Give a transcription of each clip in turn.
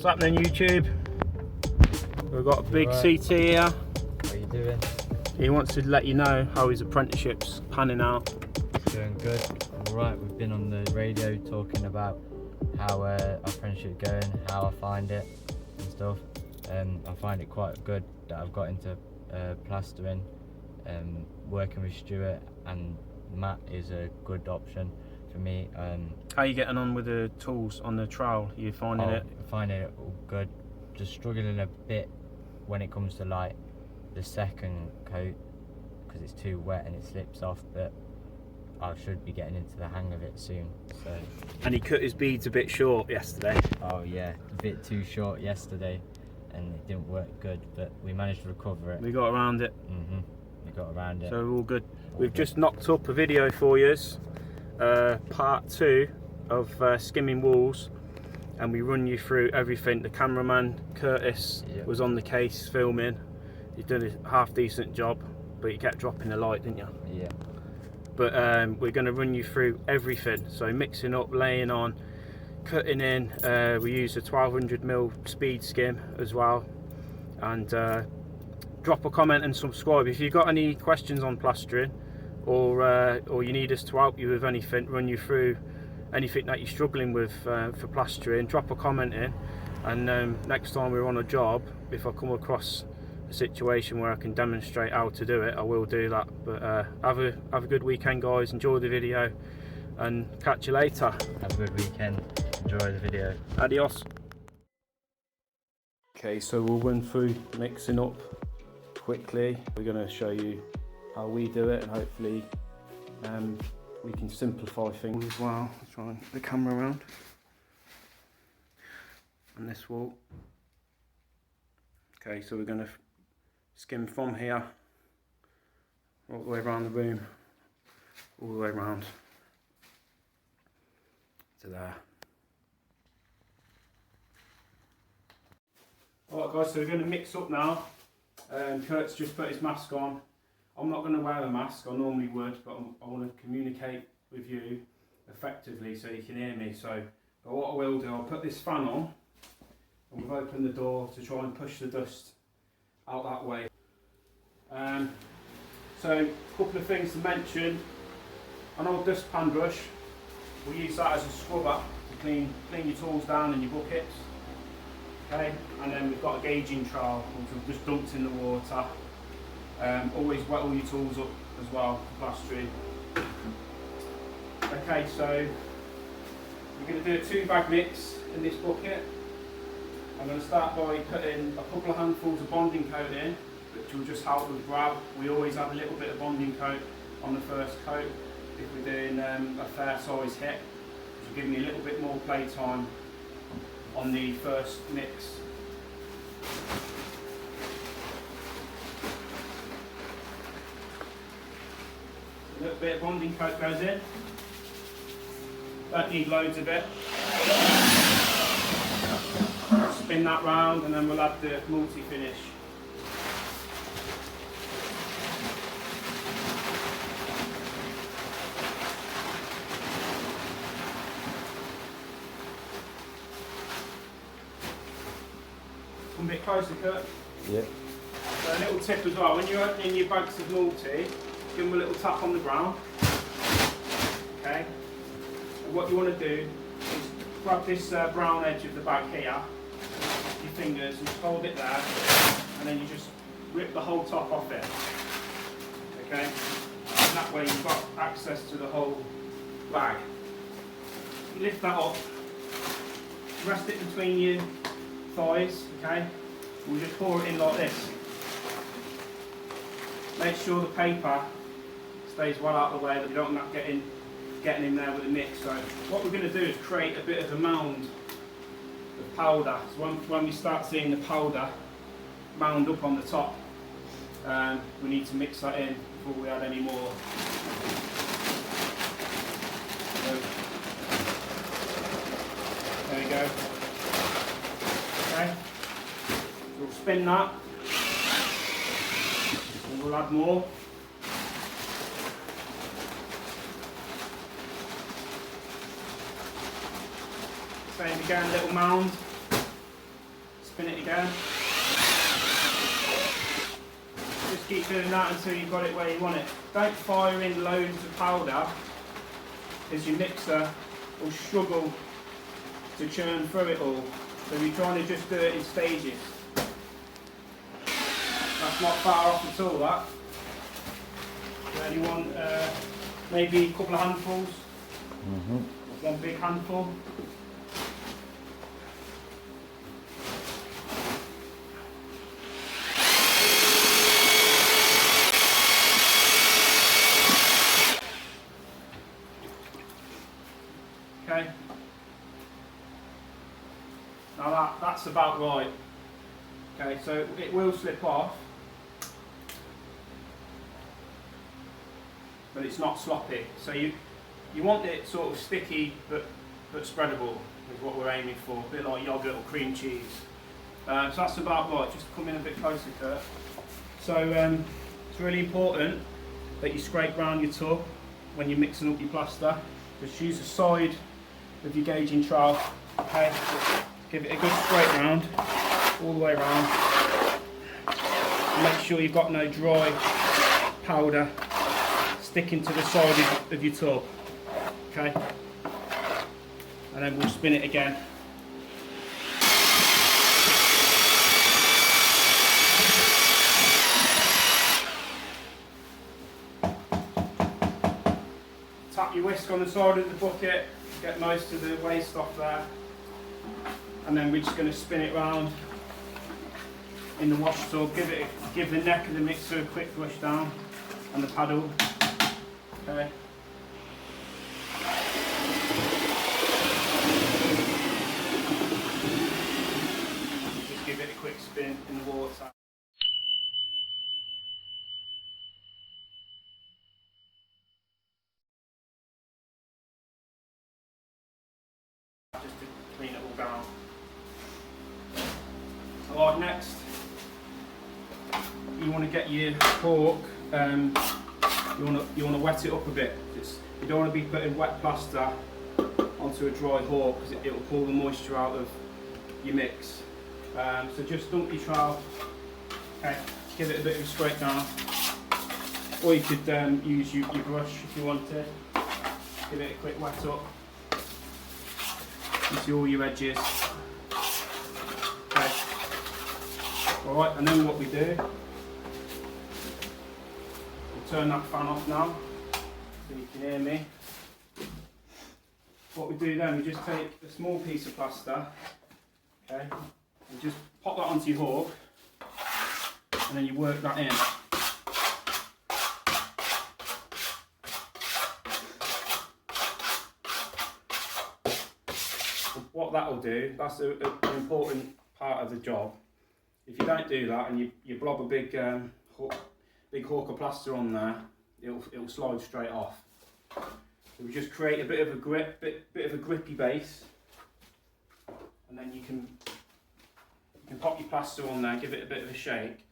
happening, YouTube? We've got a big CT here. How are you doing? He wants to let you know how his apprenticeship's panning out. Doing good. Alright, we've been on the radio talking about how our apprenticeship's going, how I find it and stuff. I find it quite good that I've got into plastering. Working with Stuart and Matt is a good option for me. How are you getting on with the tools on the trowel? Are you finding it? Finding it all good. Just struggling a bit when it comes to like the second coat because it's too wet and it slips off, but I should be getting into the hang of it soon. So. And he cut his beads a bit short yesterday. Oh yeah, a bit too short yesterday and it didn't work good, but we managed to recover it. We got around it. We got around it. So we're all good. We've just knocked up a video for you, part 2 of skimming walls, and we run you through everything. The cameraman Curtis was on the case filming. He's done a half decent job, but you kept dropping the light, didn't you? Yeah. But we're going to run you through everything. So mixing up, laying on, cutting in. We use a 1200mm speed skim as well. And drop a comment and subscribe if you've got any questions on plastering, or you need us to help you with anything, run you through anything that you're struggling with for plastering. Drop a comment in, and next time we're on a job, if I come across a situation where I can demonstrate how to do it, I will do that. But have a good weekend, guys. Enjoy the video and catch you later. Have a good weekend. Enjoy the video. Adios. Okay, so we'll run through mixing up quickly. We're going to show you how we do it, and hopefully we can simplify things as well. Let's try the camera around on this wall. Okay, so we're going to skim from here all the way around the room, all the way around to there. Alright guys, so we're going to mix up now. Kurt's just put his mask on. I'm not going to wear a mask, I normally would, but I want to communicate with you effectively so you can hear me. So, but what I will do, I'll put this fan on, and we've opened the door to try and push the dust out that way. So, a couple of things to mention. An old dustpan brush, we'll use that as a scrubber to clean your tools down and your buckets. Okay, and then we've got a gauging trowel, which we've just dumped in the water. Always wet all your tools up as well for plastering. Okay, so we're going to do a 2-bag mix in this bucket. I'm going to start by putting a couple of handfuls of bonding coat in, which will just help with grab. We always add a little bit of bonding coat on the first coat if we're doing a fair size hit, which will give me a little bit more play time on the first mix. A little bit of bonding coat goes in. Don't need loads of it. Spin that round and then we'll add the multi-finish. Come a bit closer, Kurt. Yeah. So a little tip as well, when you're opening your bags of multi, give them a little tap on the ground. Okay. And what you want to do is grab this brown edge of the bag here, your fingers, and just hold it there, and then you just rip the whole top off it. Okay. And that way you've got access to the whole bag. You lift that up, rest it between your thighs, okay? We'll just pour it in like this. Make sure the paper stays well out of the way, that we don't end up getting in there with the mix. So what we're going to do is create a bit of a mound of powder. So when we start seeing the powder mound up on the top, we need to mix that in before we add any more. So, there we go. Okay, so we'll spin that and we'll add more. Same again, little mound. spin it again. Just keep doing that until you've got it where you want it. Don't fire in loads of powder, because your mixer will struggle to churn through it all. So you're trying to just do it in stages. That's not far off at all, that. You only want maybe a couple of handfuls. One big handful. Okay. Now that's about right. Okay, so it will slip off, but it's not sloppy. So you want it sort of sticky but spreadable is what we're aiming for, a bit like yogurt or cream cheese. So that's about right. Just come in a bit closer, Kurt. So it's really important that you scrape round your tub when you're mixing up your plaster. Just use the side of your gauging trowel. Okay, give it a good scrape round, all the way around. Make sure you've got no dry powder sticking to the side of your tub. Okay, and then we'll spin it again. Tap your whisk on the side of the bucket, get most of the waste off there, and then we're just going to spin it round in the wash tub. Give the neck of the mixer a quick brush down, and the paddle. Okay. Just give it a quick spin in the water. Just to clean it all down. Alright, next you want to get your cork, you want to wet it up a bit. You don't want to be putting wet plaster onto a dry hawk, because it will pull the moisture out of your mix. So just dump your trowel, okay, give it a bit of a scrape down, or you could use your brush if you wanted. Give it a quick wet up into all your edges. Okay. Alright, and then what we do, we'll turn that fan off now so you can hear me. What we do then, we just take a small piece of plaster, okay, and just pop that onto your hawk, and then you work that in. What that will do, that's an important part of the job. If you don't do that and you blob a big hawk of plaster on there, it'll slide straight off. So we just create a bit of a grip, bit of a grippy base, and then you can pop your plaster on there, give it a bit of a shake,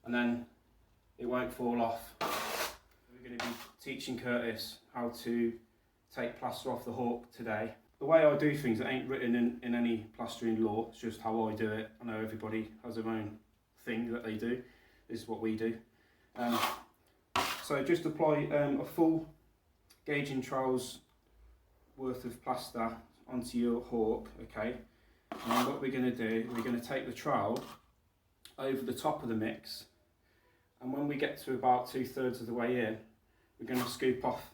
and then it won't fall off. We're going to be teaching Curtis how to take plaster off the hawk today. The way I do things, it ain't written in any plastering law, it's just how I do it. I know everybody has their own thing that they do. This is what we do. So just apply a full gauging trowel's worth of plaster onto your hawk, okay? And what we're going to do, we're going to take the trowel over the top of the mix, and when we get to about 2/3 of the way in, we're going to scoop off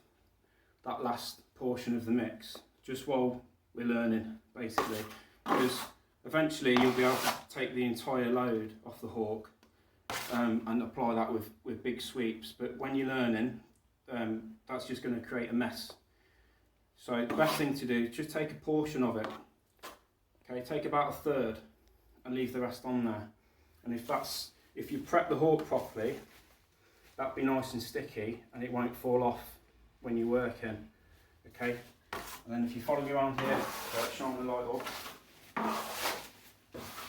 that last portion of the mix, just while we're learning, basically, because eventually you'll be able to take the entire load off the hawk and apply that with big sweeps. But when you're learning, that's just going to create a mess. So the best thing to do is just take a portion of it, okay, take about 1/3 and leave the rest on there. And if you prep the hawk properly, that'll be nice and sticky and it won't fall off when you're working, okay? And then if you follow me around here, shine the light up.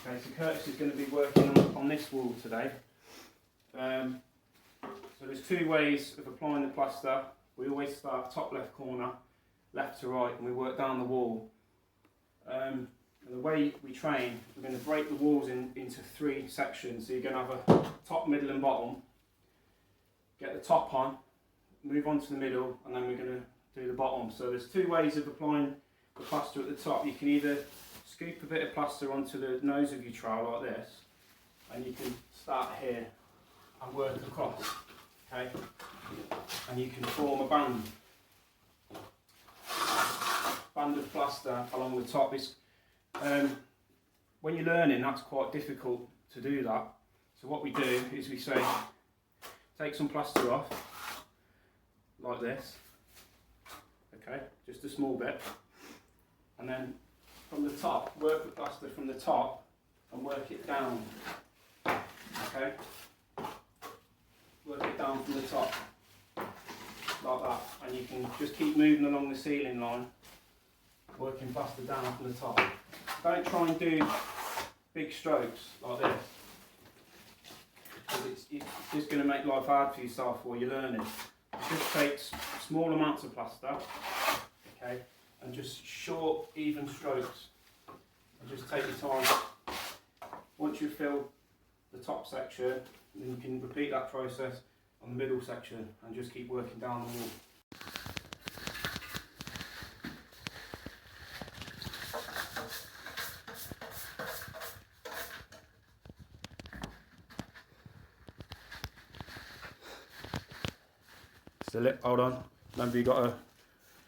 Okay, so Curtis is going to be working on this wall today. So there's two ways of applying the plaster. We always start top left corner, left to right, and we work down the wall. And the way we train, we're going to break the walls into 3 sections. So you're going to have a top, middle and bottom. Get the top on, move on to the middle, and then we're going to do the bottom. So there's 2 ways of applying the plaster at the top. You can either scoop a bit of plaster onto the nose of your trowel like this, and you can start here and work across, okay? And you can form a band of plaster along the top. It's, when you're learning, that's quite difficult to do that. So what we do is we say, take some plaster off, like this, okay, just a small bit, and then from the top, work the plaster from the top and work it down, okay, work it down from the top, like that, and you can just keep moving along the ceiling line, working plaster down from the top. Don't try and do big strokes like this, because it's just going to make life hard for yourself while you're learning. Just take small amounts of plaster, okay, and just short, even strokes, and just take your time. Once you've filled the top section, then you can repeat that process on the middle section and just keep working down the wall. Hold on, remember you've got to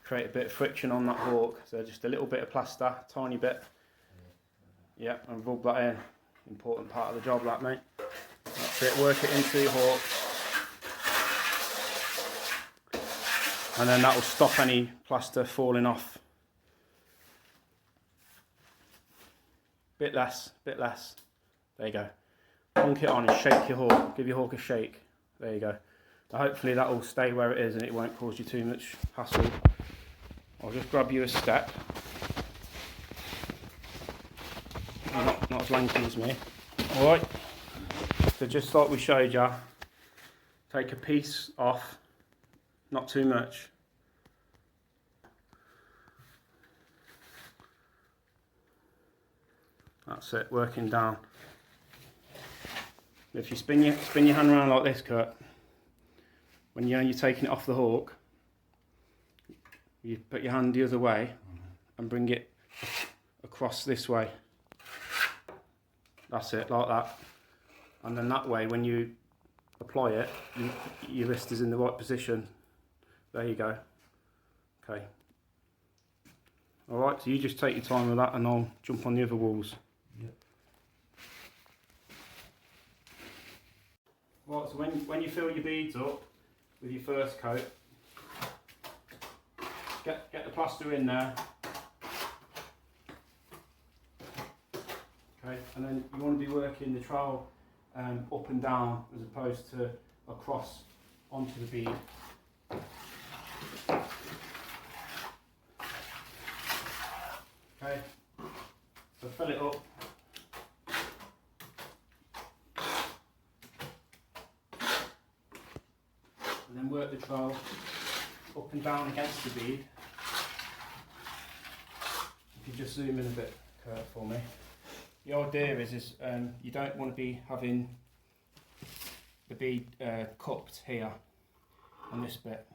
create a bit of friction on that hawk, so just a little bit of plaster, tiny bit, yeah, and rub that in. Important part of the job, that, mate. That's it, work it into your hawk, and then that will stop any plaster falling off. Bit less, there you go. Plonk it on and shake your hawk, give your hawk a shake, there you go. Hopefully that will stay where it is and it won't cause you too much hassle. I'll just grab you a step. Not as lanky as me. Alright, so just like we showed you, take a piece off, not too much. That's it, working down. If you spin your hand around like this, Kurt, when you're taking it off the hawk, you put your hand the other way and bring it across this way. That's it, like that. And then that way, when you apply it, your wrist is in the right position. There you go. Okay. Alright, so you just take your time with that and I'll jump on the other walls. Yep. Right, so when you fill your beads up with your first coat, get the plaster in there. Okay, and then you want to be working the trowel up and down as opposed to across onto the bead. Okay, so fill it up. And then work the trowel up and down against the bead. If you just zoom in a bit, Kurt, for me. The idea is you don't want to be having the bead cupped here on this bit.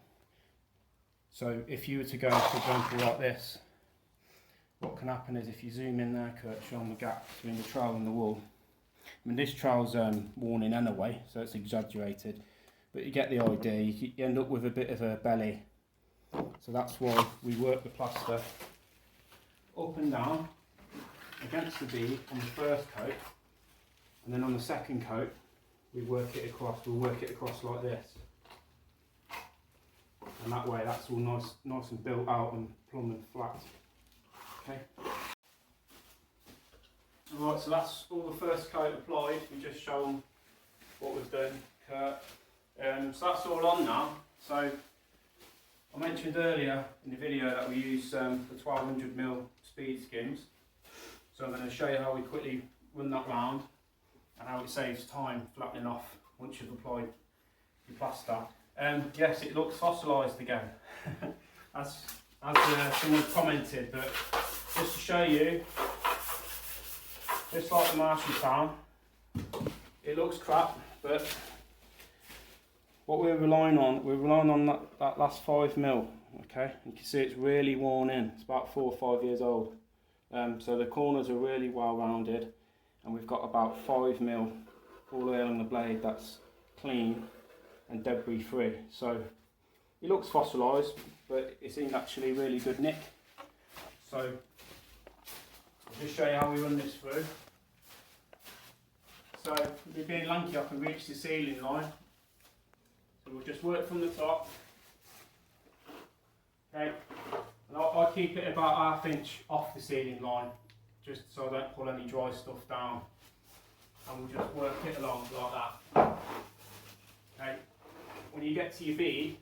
So if you were to go, for example, like this, what can happen is if you zoom in there, Kurt, showing the gap between the trowel and the wool. I mean, this trowel's worn in anyway, so it's exaggerated. But you get the idea, you end up with a bit of a belly. So that's why we work the plaster up and down against the bead on the first coat, and then on the second coat we'll work it across like this. And that way that's all nice and built out and plumb and flat. Okay. Alright, so that's all the first coat applied. We just shown what we've done, Kurt. So that's all on now. So I mentioned earlier in the video that we use the 1200mm speed skims. So I'm going to show you how we quickly run that round and how it saves time flattening off once you've applied your plaster. Yes, it looks fossilised again, as someone commented, but just to show you, just like the Marshalltown, it looks crap, but what we're relying on that last 5mm, okay? You can see it's really worn in, it's about 4 or 5 years old. So the corners are really well rounded, and we've got about 5mm all the way along the blade that's clean and debris free. So it looks fossilised, but it's in actually really good nick. So I'll just show you how we run this through. So with being lanky, I can reach the ceiling line. So we'll just work from the top. Okay, and I keep it about 1/2 inch off the ceiling line, just so I don't pull any dry stuff down. And we'll just work it along like that. Okay, when you get to your bead,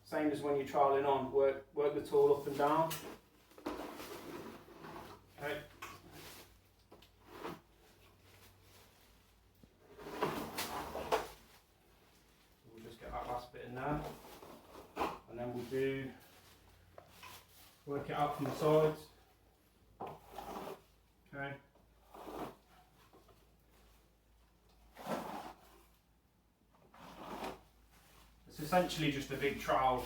same as when you're trialling on, work the tool up and down. Okay. We'll just get that last bit in there, and then we'll work it out from the sides. Okay. It's essentially just a big trowel,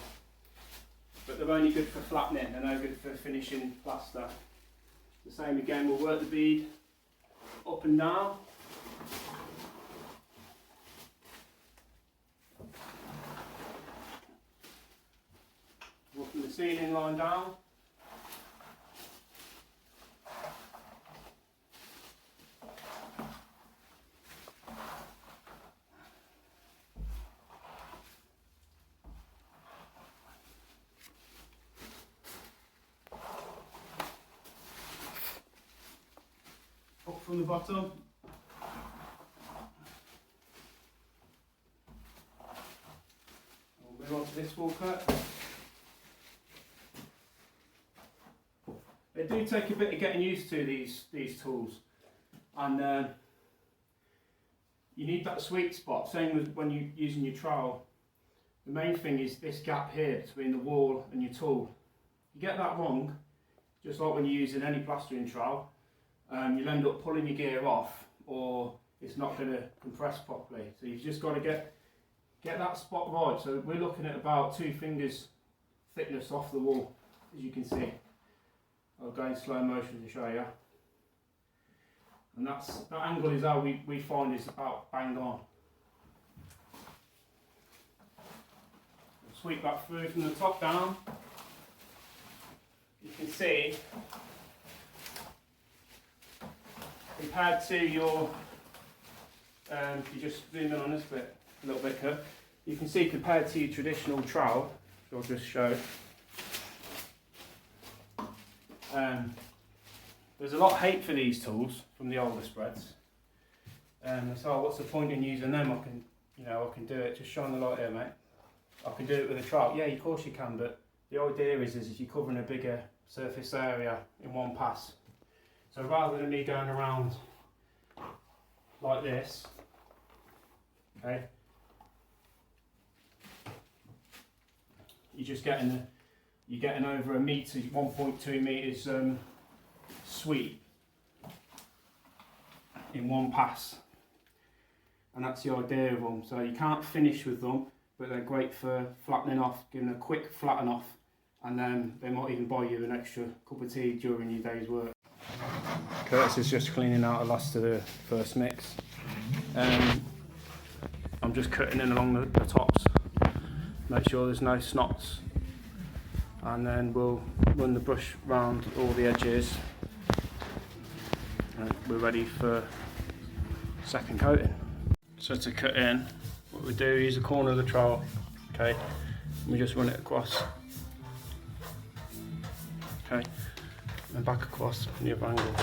but they're only good for flattening, they're no good for finishing plaster. The same again, we'll work the bead up and down. Working the ceiling line down. Up from the bottom. We'll move on to this wall cut. They do take a bit of getting used to, these tools, and you need that sweet spot. Same as when you're using your trowel. The main thing is this gap here between the wall and your tool. If you get that wrong, just like when you're using any plastering trowel, you'll end up pulling your gear off, or it's not going to compress properly. So you've just got to get that spot right. So we're looking at about 2 fingers thickness off the wall, as you can see. I'll go in slow motion to show you. And that angle is how we find is about bang on. Sweep that through from the top down. You can see, compared to your, if you just zoom in on this bit, a little bit cut, you can see compared to your traditional trowel, which I'll just show, there's a lot of hate for these tools from the older spreads. So what's the point in using them? I can do it. Just shine the light here, mate. I can do it with a trowel. Yeah, of course you can, but the idea is if you're covering a bigger surface area in one pass. So rather than me going around like this, okay, you're getting over 1 metre, 1.2 metres sweep in one pass, and that's the idea of them. So you can't finish with them, but they're great for flattening off, giving a quick flatten off, and then they might even buy you an extra cup of tea during your day's work. Curtis is just cleaning out the last of the first mix. I'm just cutting in along the tops, make sure there's no snots, and then we'll run the brush round all the edges. We're ready for second coating. So to cut in, what we do is use the corner of the trowel, okay, and we just run it across, okay, and back across from the other angle.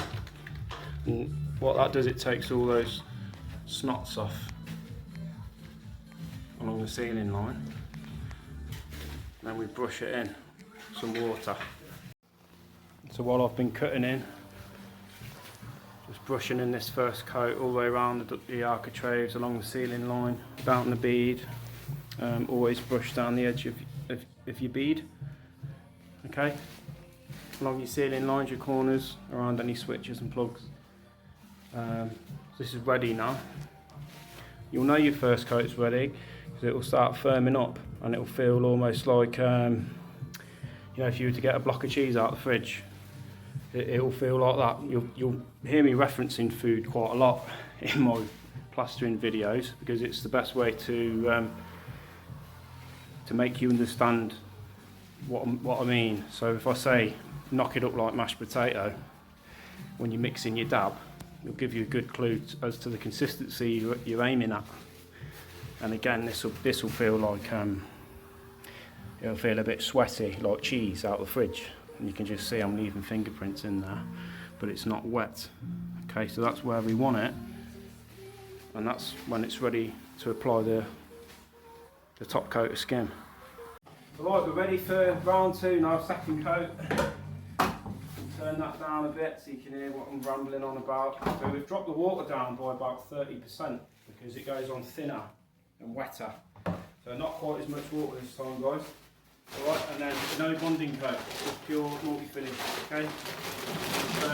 And what that does, it takes all those snots off along the ceiling line. Then we brush it in some water. So while I've been cutting in, just brushing in this first coat all the way around the architraves, along the ceiling line, down the bead. Always brush down the edge of your bead, okay, along your ceiling lines, your corners, around any switches and plugs. This is ready now. You'll know your first coat's ready because it will start firming up and it will feel almost like, you know, if you were to get a block of cheese out of the fridge, it will feel like that. You'll hear me referencing food quite a lot in my plastering videos because it's the best way to make you understand what I mean. So if I say knock it up like mashed potato, when you're mixing your dab, it'll give you a good clue as to the consistency you're aiming at. And again, this will feel like it'll feel a bit sweaty, like cheese out of the fridge. And you can just see I'm leaving fingerprints in there, but it's not wet. Okay, so that's where we want it, and that's when it's ready to apply the top coat of skim. Right, we're ready for round 2 now, second coat. Turn that down a bit so you can hear what I'm rambling on about. So we've dropped the water down by about 30% because it goes on thinner and wetter. So not quite as much water this time, guys. Alright, and then no bonding coat, just pure multi-finish, okay? So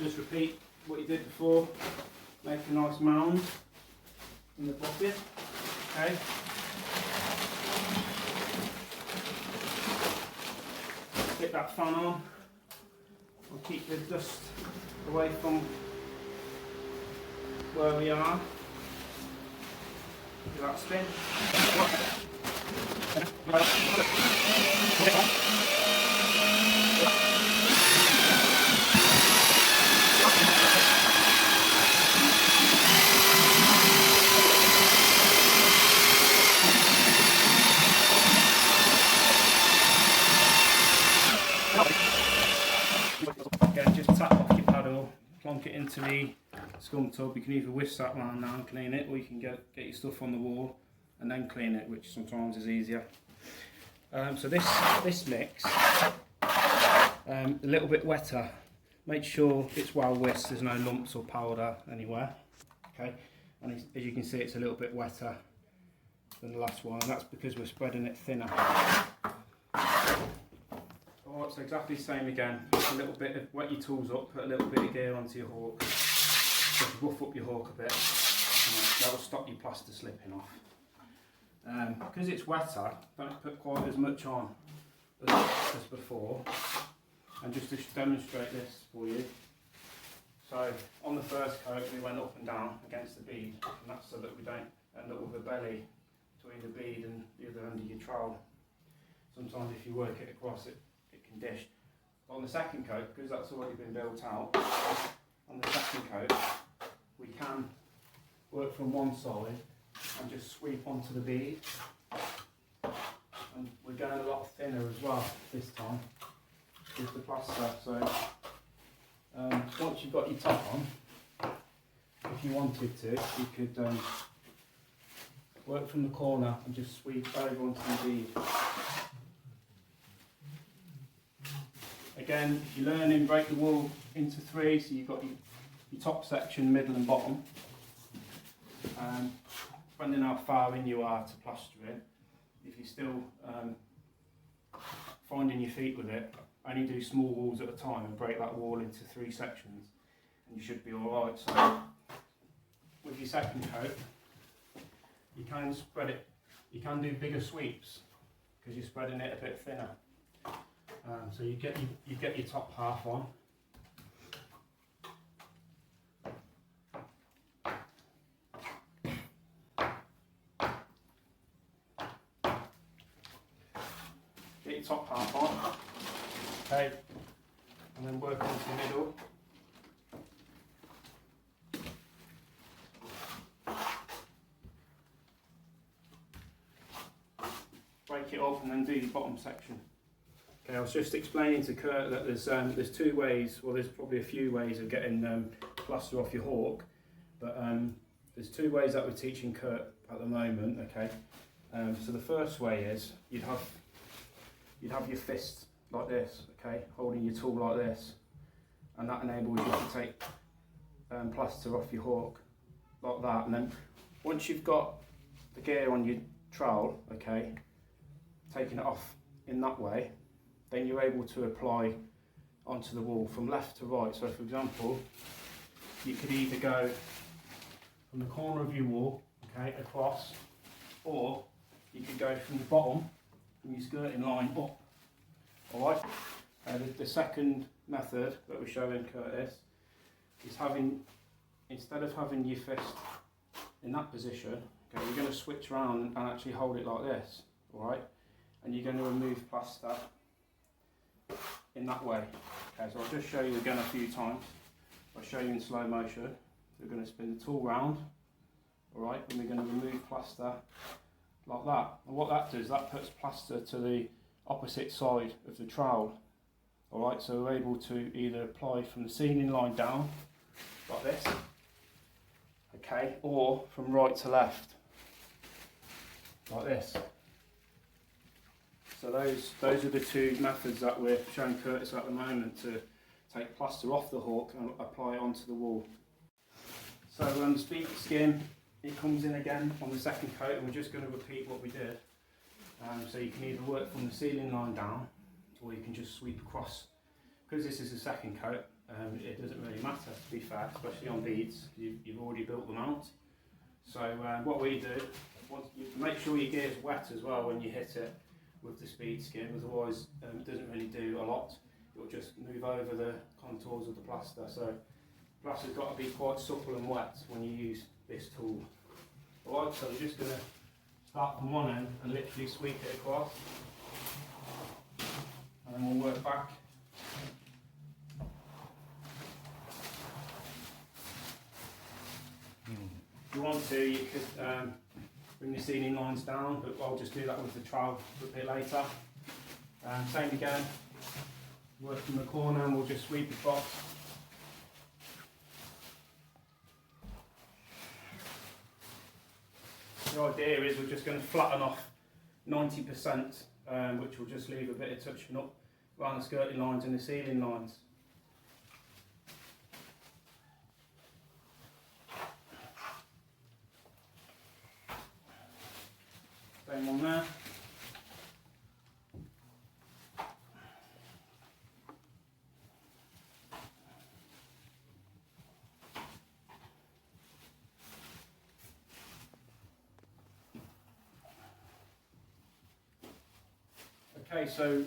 just repeat what you did before. Make a nice mound in the bucket, okay? Stick that fan on. We'll keep the dust away from where we are. Give that a spin. Again, just tap off your paddle, plonk it into the scum tub. You can either whisk that round now and clean it, or you can get your stuff on the wall and then clean it, which sometimes is easier. So this mix, a little bit wetter. Make sure it's well whisked, there's no lumps or powder anywhere. Okay, and as you can see, it's a little bit wetter than the last one, and that's because we're spreading it thinner. Alright, so exactly the same again. Just a little bit of, wet your tools up, put a little bit of gear onto your hawk. Just rough up your hawk a bit. That will stop your plaster slipping off. Because it's wetter, don't put quite as much on as before. And just to demonstrate this for you. So on the first coat we went up and down against the bead, and that's so that we don't end up with a belly between the bead and the other end of your trowel. Sometimes if you work it across it can dish. On the second coat, because that's already been built out, on the second coat we can work from one side and just sweep onto the bead, and we're going a lot thinner as well this time with the plaster. So once you've got your top on, if you wanted to, you could work from the corner and just sweep over onto the bead. Again, if you're learning, break the wool into 3, so you've got your top section, middle and bottom. Depending how far in you are to plastering, if you're still finding your feet with it, only do small walls at a time and break that wall into 3 sections and you should be alright. So with your second coat, you can spread it, you can do bigger sweeps because you're spreading it a bit thinner. So you get your top half on. Get your top half on, okay, and then work onto the middle. Break it up and then do your bottom section. Okay, I was just explaining to Kurt that there's 2 ways, well there's probably a few ways of getting plaster off your hawk, but there's 2 ways that we're teaching Kurt at the moment. Okay, so the first way is you'd have your fist like this, okay, holding your tool like this, and that enables you to take plaster off your hawk like that. And then once you've got the gear on your trowel, okay, taking it off in that way, then you're able to apply onto the wall from left to right. So for example, you could either go from the corner of your wall, okay, across, or you could go from the bottom, from your skirting line up. Alright? The second method that we're showing Curtis is having, instead of having your fist in that position, okay, you're going to switch around and actually hold it like this, alright? And you're going to remove plaster in that way. Okay, so I'll just show you again a few times. I'll show you in slow motion. We're going to spin the tool round, alright, and we're going to remove plaster like that. And what that does, that puts plaster to the opposite side of the trowel. Alright, so we're able to either apply from the ceiling line down, like this, okay, or from right to left, like this. So those are the two methods that we're showing Curtis at the moment to take plaster off the hook and apply it onto the wall. So the speed skim, it comes in again on the second coat, and we're just going to repeat what we did. So you can either work from the ceiling line down, or you can just sweep across. Because this is the second coat, it doesn't really matter, to be fair, especially on beads. You've already built them out. So what we do, you make sure your gear's wet as well when you hit it with the speed skim, otherwise it doesn't really do a lot. It will just move over the contours of the plaster. So plaster's got to be quite supple and wet when you use this tool. Alright, so we're just going to start from one end and literally sweep it across, and then we'll work back. If you want to, you could bring the ceiling lines down, but I'll just do that with the trowel a bit later. Same again, work from the corner and we'll just sweep across. The idea is we're just going to flatten off 90%, which will just leave a bit of touching up around the skirting lines and the ceiling lines. Same one there. Okay, so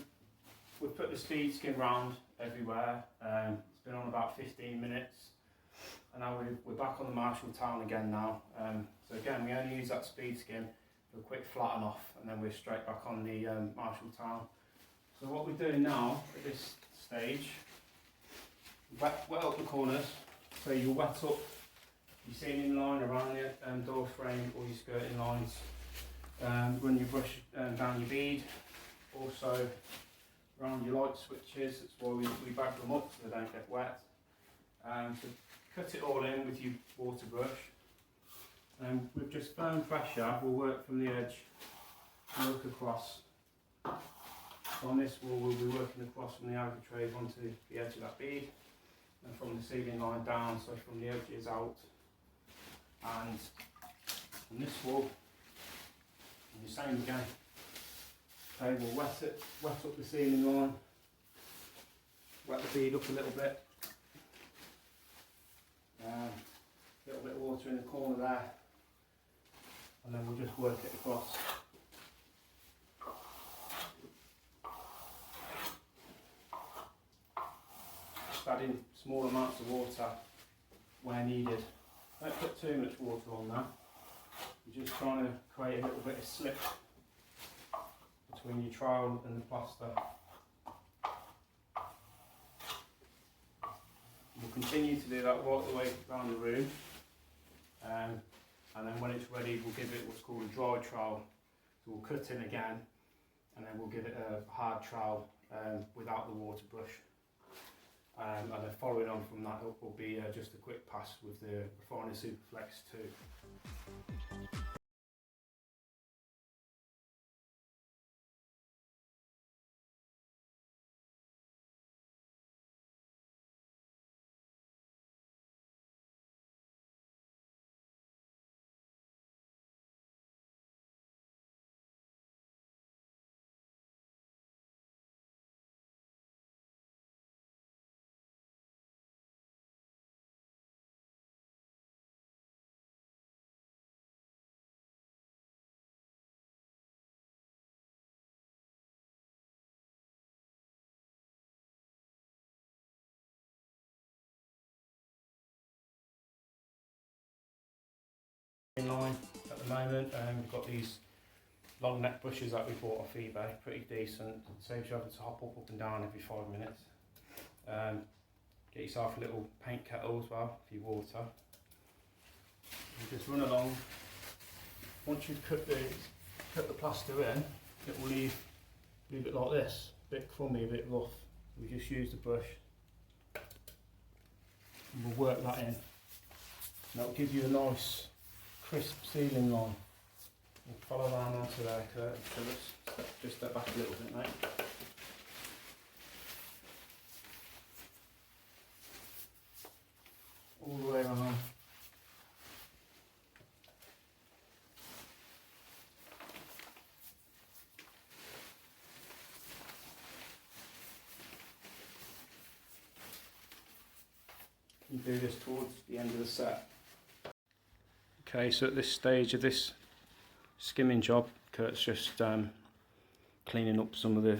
we've put the speed skim round everywhere. It's been on about 15 minutes, and now we're back on the Marshall towel again now. So again, we only use that speed skim for a quick flatten off, and then we're straight back on the Marshall towel. So what we're doing now at this stage, wet up the corners, so you wet up your ceiling line around your door frame or your skirting lines. Run your brush down your bead. Also around your light switches, that's why we bag them up so they don't get wet. So cut it all in with your water brush. And with just firm pressure, we'll work from the edge and look across. So on this wall, we'll be working across from the architrave onto the edge of that bead, and from the ceiling line down, so from the edges out. And on this wall, the same again. Okay, we'll wet up the ceiling line, wet the bead up a little bit. Little bit of water in the corner there, and then we'll just work it across. Just add in small amounts of water where needed. Don't put too much water on that. You're just trying to create a little bit of slip between your trowel and the plaster. We'll continue to do that right the way around the room, and then when it's ready we'll give it what's called a dry trowel. So we'll cut in again, and then we'll give it a hard trowel without the water brush. And then following on from that will be just a quick pass with the Refiner Superflex 2. line at the moment. We've got these long neck brushes that we bought off eBay, pretty decent. Saves you having to hop up and down every 5 minutes. Get yourself a little paint kettle as well for your water. You just run along. Once you've cut the plaster in, it will leave it like this, a bit crummy, a bit rough. We just use the brush and we'll work that in. And that'll give you a nice crisp ceiling line. We'll follow down onto there, Kurt. So let's just step back a little bit, mate. All the way around. You do this towards the end of the set. Okay, so at this stage of this skimming job, Kurt's just cleaning up some of the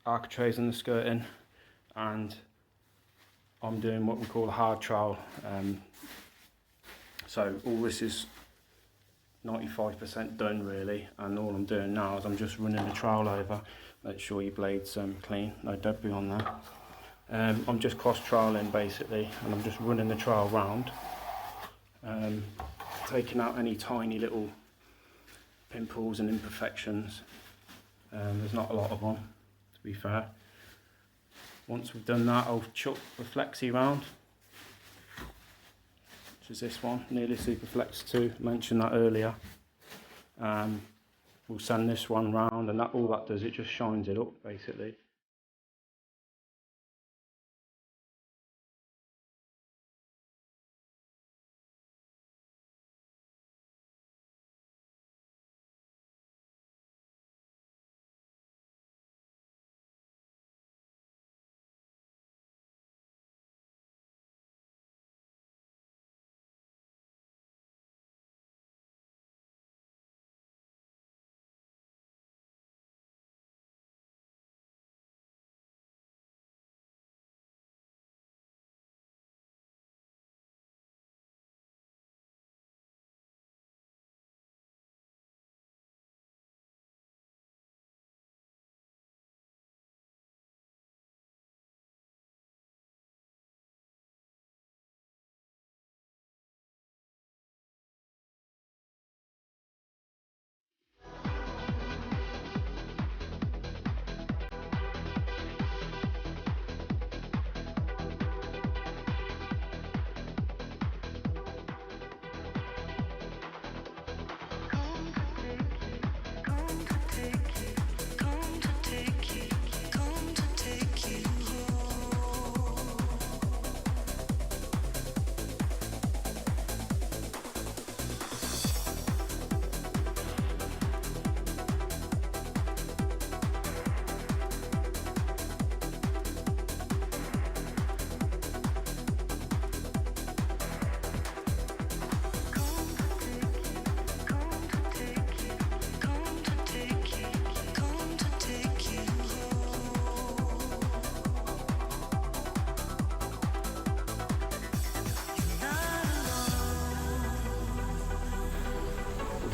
architraves and the skirting, and I'm doing what we call a hard trowel. So all this is 95% done really, and all I'm doing now is I'm just running the trowel over, make sure your blade's clean, no debris on there. I'm just cross troweling basically, and I'm just running the trowel round, taking out any tiny little pimples and imperfections. There's not a lot of them, to be fair. Once we've done that, I'll chuck the flexi round, which is this one, nearly Super Flex 2, mentioned that earlier. We'll send this one round, and all that does, it just shines it up basically.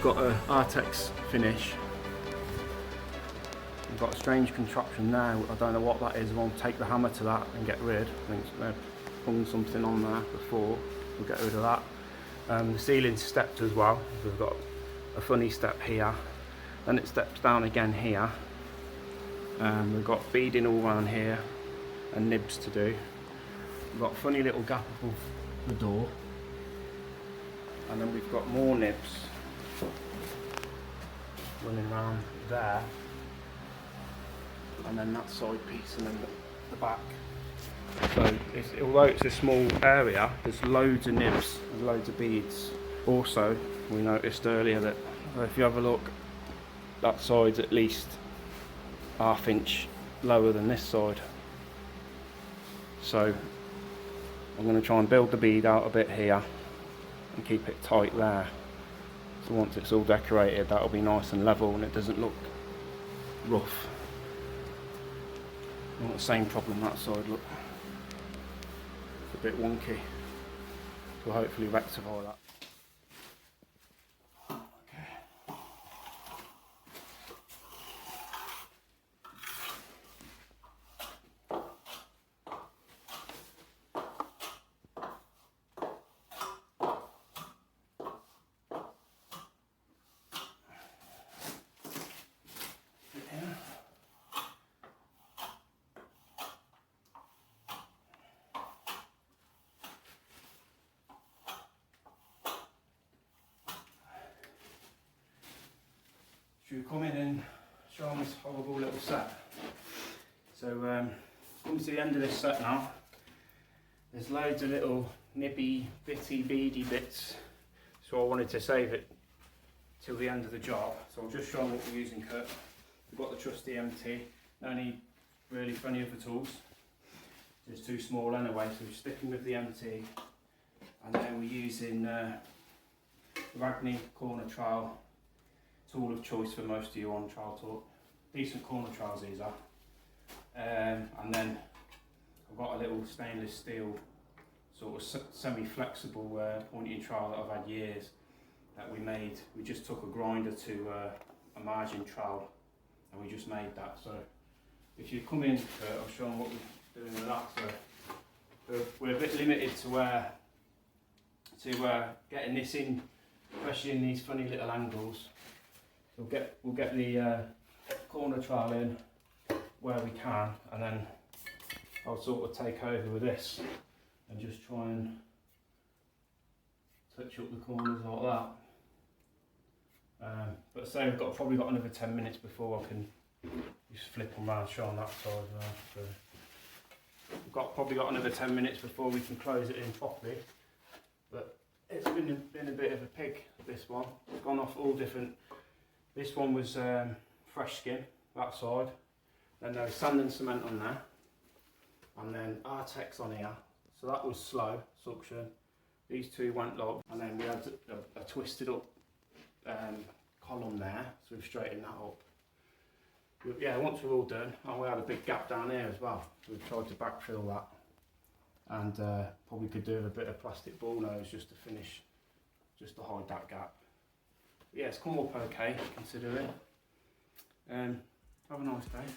Got a Artex finish. We've got a strange contraption there. I don't know what that is. We'll take the hammer to that and get rid. I think they've hung something on there before. We'll get rid of that. The ceiling's stepped as well. We've got a funny step here. Then it steps down again here. We've got beading all around here and nibs to do. We've got a funny little gap above the door. And then we've got more nibs running around there, and then that side piece, and then the back. So although it's a small area, there's loads of nibs and loads of beads. Also, we noticed earlier that if you have a look, that side's at least ½ inch lower than this side. So I'm going to try and build the bead out a bit here and keep it tight there. So once it's all decorated, that'll be nice and level and it doesn't look rough. Not the same problem that side, look. It's a bit wonky. So hopefully rectify that. should we come in and show them this horrible little set? So coming to the end of this set now, there's loads of little nibby, bitty, beady bits, so I wanted to save it till the end of the job. So I'll just show them what we're using, Kurt. We've got the trusty MT, no need really for any other tools, it's too small anyway, so we're sticking with the MT, and then we're using the Ragni corner trowel, tool of choice for most of you on trowel talk. Decent corner trowels these are. And then I've got a little stainless steel sort of semi-flexible pointing trowel that I've had years that we made. We just took a grinder to a margin trowel and we just made that. So if you come in, I'll show them what we're doing with that. So we're a bit limited to getting this in, especially in these funny little angles. So we'll get the corner trowel in where we can, and then I'll sort of take over with this and just try and touch up the corners like that. But say we've probably got another 10 minutes before I can just flip them around, show on that side. So we've probably got another 10 minutes before we can close it in properly. But it's been a bit of a pig, this one. It's gone off all different. This one was fresh skin, that side. Then there was sand and cement on there. And then Artex on here. So that was slow suction. These two went low. And then we had a twisted up column there. So we've straightened that up. But yeah, once we're all done, we had a big gap down here as well. So we've tried to backfill that. And probably could do with a bit of plastic ball nose just to finish, just to hide that gap. But yeah, it's come up okay considering. Have a nice day.